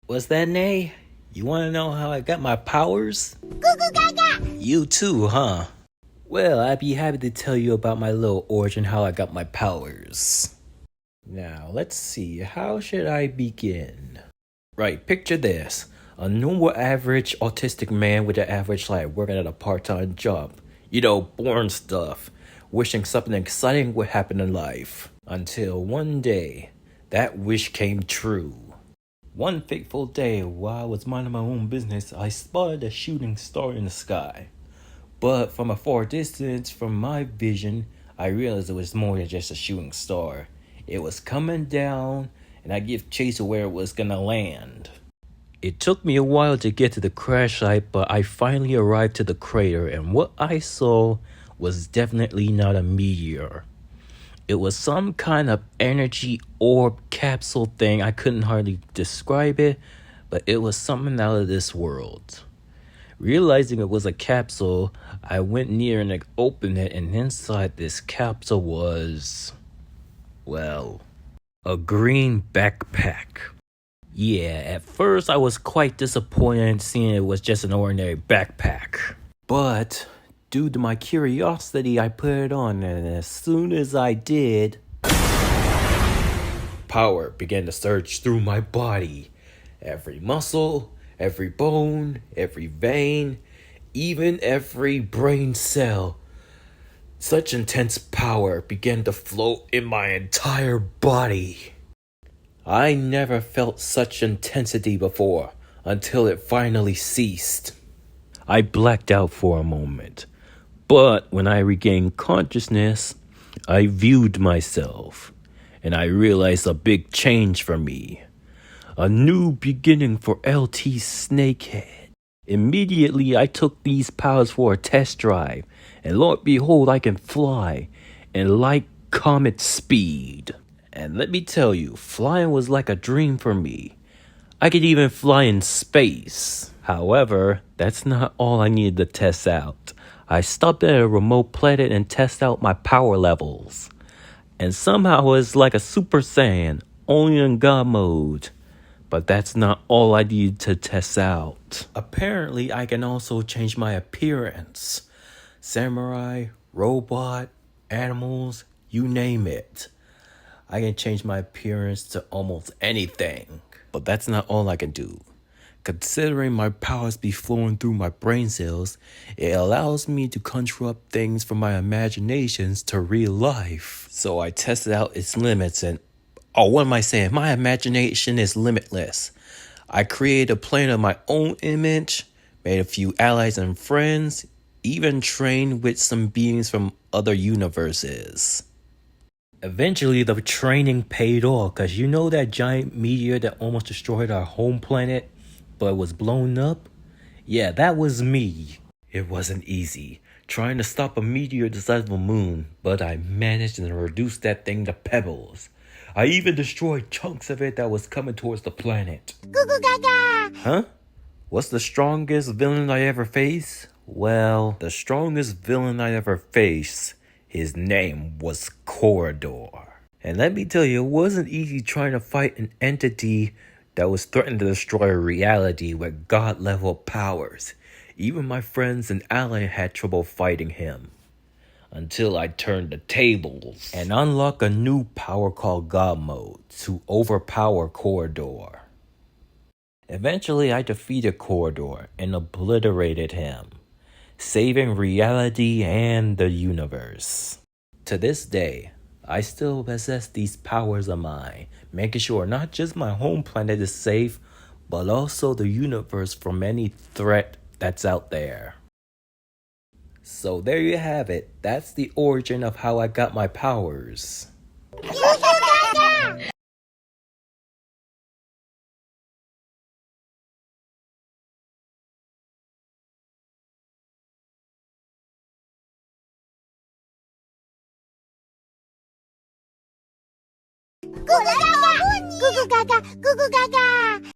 What's that, Nay? You wanna know how I got my powers? Goo goo gaga! You too, huh? Well, I'd be happy to tell you about my little origin, how I got my powers. Now, let's see, how should I begin? Right, picture this. A normal average autistic man with an average life working at a part-time job. You know, boring stuff. Wishing something exciting would happen in life. Until one day, that wish came true. One fateful day, while I was minding my own business, I spotted a shooting star in the sky. But from a far distance, from my vision, I realized it was more than just a shooting star. It was coming down, and I gave chase to where it was gonna land. It took me a while to get to the crash site, but I finally arrived to the crater, and what I saw was definitely not a meteor. It was some kind of energy orb capsule thing. I couldn't hardly describe it, but it was something out of this world. Realizing it was a capsule, I went near and opened it, and inside this capsule was, well, a green backpack. Yeah, at first I was quite disappointed seeing it was just an ordinary backpack. But due to my curiosity, I put it on, and as soon as I did, power began to surge through my body. Every muscle, every bone, every vein, even every brain cell. Such intense power began to flow in my entire body. I never felt such intensity before, until it finally ceased. I blacked out for a moment, but when I regained consciousness, I viewed myself, and I realized a big change for me. A new beginning for LT Snakehead. Immediately, I took these powers for a test drive, and lo and behold, I can fly, and like comet speed. And let me tell you, flying was like a dream for me. I could even fly in space. However, that's not all I needed to test out. I stopped at a remote planet and tested out my power levels. And somehow it was like a Super Saiyan, only in God mode. But that's not all I needed to test out. Apparently, I can also change my appearance. Samurai, robot, animals, you name it. I can change my appearance to almost anything. But that's not all I can do. Considering my powers be flowing through my brain cells, it allows me to conjure up things from my imaginations to real life. So I tested out its limits and, oh, what am I saying? My imagination is limitless. I created a plane of my own image, made a few allies and friends, even trained with some beings from other universes. Eventually, the training paid off, because you know that giant meteor that almost destroyed our home planet, but was blown up? Yeah, that was me. It wasn't easy, trying to stop a meteor the size of a moon, but I managed to reduce that thing to pebbles. I even destroyed chunks of it that was coming towards the planet. Goo goo gaga! Huh? What's the strongest villain I ever faced? Well, the strongest villain I ever faced, his name was Corridor. And let me tell you, it wasn't easy trying to fight an entity that was threatening to destroy reality with god-level powers. Even my friends and allies had trouble fighting him. Until I turned the tables and unlocked a new power called God Mode to overpower Corridor. Eventually, I defeated Corridor and obliterated him, saving reality and the universe. To this day, I still possess these powers of mine, making sure not just my home planet is safe, but also the universe from any threat that's out there. So there you have it. That's the origin of how I got my powers. Goo goo gaga! Goo goo gaga! Goo goo gaga! Goo goo gaga!